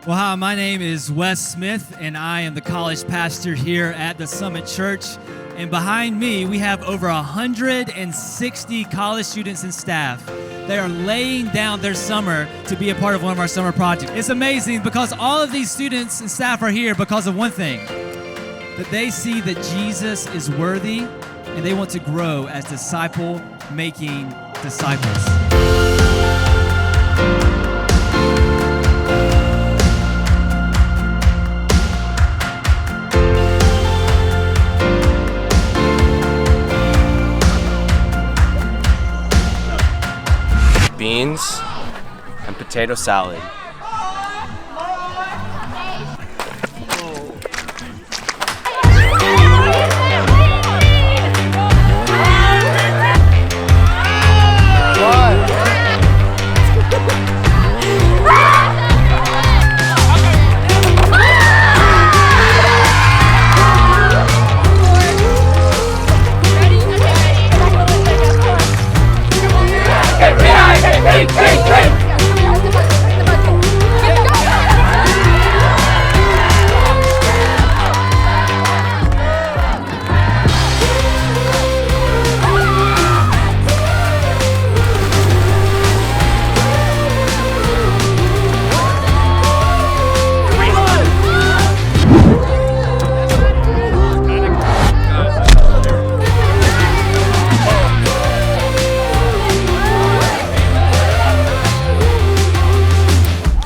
Well, hi, my name is Wes Smith, and I am the college pastor here at the Summit Church. And behind me, we have over 160 college students and staff. They are laying down their summer to be a part of one of our summer projects. It's amazing because all of these students and staff are here because of one thing, that they see that Jesus is worthy and they want to grow as disciple-making disciples. Beans and potato salad.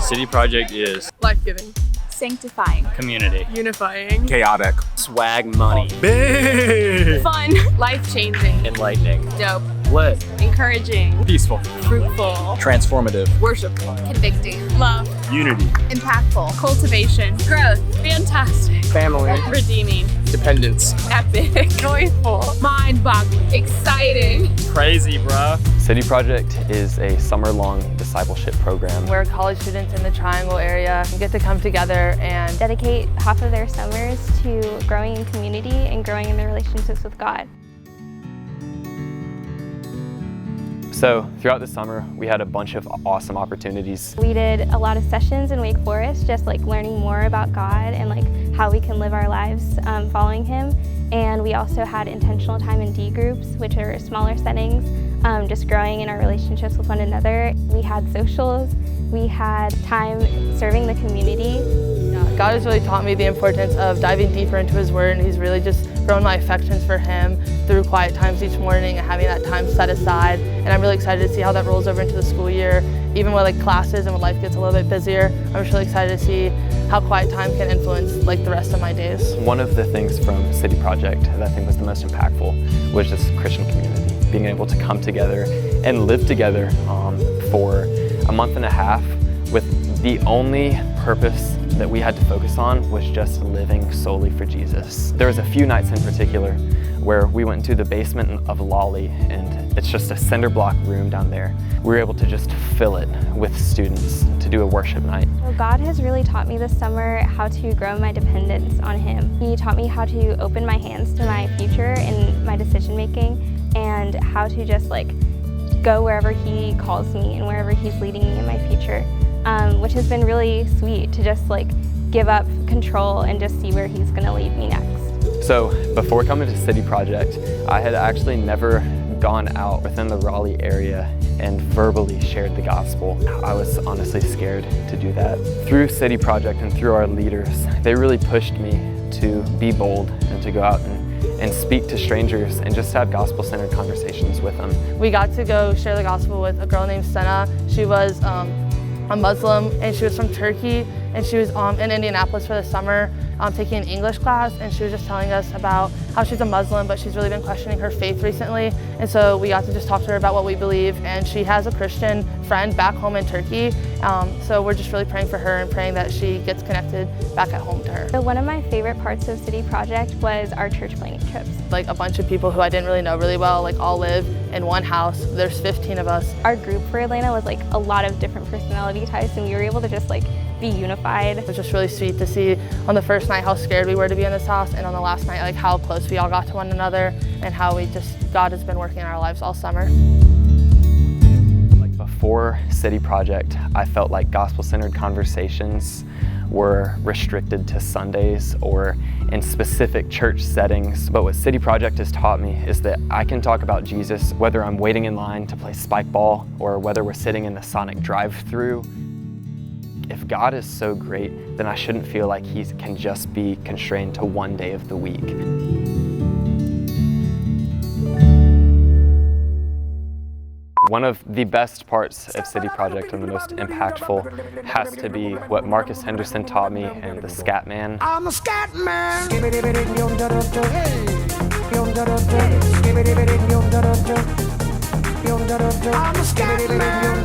City Project is life-giving, sanctifying, community, unifying, Chaotic. swag money, Big. fun, life-changing, enlightening, dope, lit, encouraging, peaceful, fruitful, transformative, worshipful, convicting, love, unity, impactful, cultivation, growth, fantastic, Family. redeeming, Dependence. epic, joyful, mind-boggling, exciting. crazy, bruh. City Project is a summer-long discipleship program. Where college students in the Triangle area get to come together and dedicate half of their summers to growing in community and growing in their relationships with God. So throughout the summer, we had a bunch of awesome opportunities. We did a lot of sessions in Wake Forest, just like learning more about God and like how we can live our lives following Him. And we also had intentional time in D groups, which are smaller settings, just growing in our relationships with one another. We had socials, we had time serving the community. God has really taught me the importance of diving deeper into His Word, and He's really just grown my affections for Him through quiet times each morning and having that time set aside. And I'm really excited to see how that rolls over into the school year, even with like classes and when life gets a little bit busier. I'm just really excited to see how quiet time can influence like the rest of my days. One of the things from City Project that I think was the most impactful was just Christian community, being able to come together and live together for a month and a half with the only purpose that we had to focus on was just living solely for Jesus. There was a few nights in particular where we went into the basement of Lolly, and it's just a cinder block room down there. We were able to just fill it with students to do a worship night. So God has really taught me this summer how to grow my dependence on Him. He taught me how to open my hands to my future and my decision making, and how to just like go wherever He calls me and wherever He's leading me in my future. Which has been really sweet to just like give up control and just see where He's gonna lead me next. So before coming to City Project, I had actually never gone out within the Raleigh area and verbally shared the gospel. I was honestly scared to do that. Through City Project and through our leaders, they really pushed me to be bold and to go out and speak to strangers and just have gospel-centered conversations with them. We got to go share the gospel with a girl named Senna. She was a Muslim, and she was from Turkey, and she was in Indianapolis for the summer taking an English class, and she was just telling us about how she's a Muslim, but she's really been questioning her faith recently. And so we got to just talk to her about what we believe, and she has a Christian friend back home in Turkey. So we're just really praying for her and praying that she gets connected back at home to her. So one of my favorite parts of City Project was our church planning trips. Like a bunch of people who I didn't really know really well, like all live in one house. There's 15 of us. Our group for Atlanta was like a lot of different personality types, and we were able to just like be unified. It was just really sweet to see on the first night how scared we were to be in this house, and on the last night like how close we all got to one another, and how God has been working in our lives all summer. Like before City Project, I felt like gospel-centered conversations were restricted to Sundays or in specific church settings. But what City Project has taught me is that I can talk about Jesus whether I'm waiting in line to play spike ball or whether we're sitting in the Sonic drive-thru. If God is so great, then I shouldn't feel like He can just be constrained to one day of the week. One of the best parts of City Project and the most impactful has to be what Marcus Henderson taught me in the Scat Man. I'm a scat man. I'm a scat man.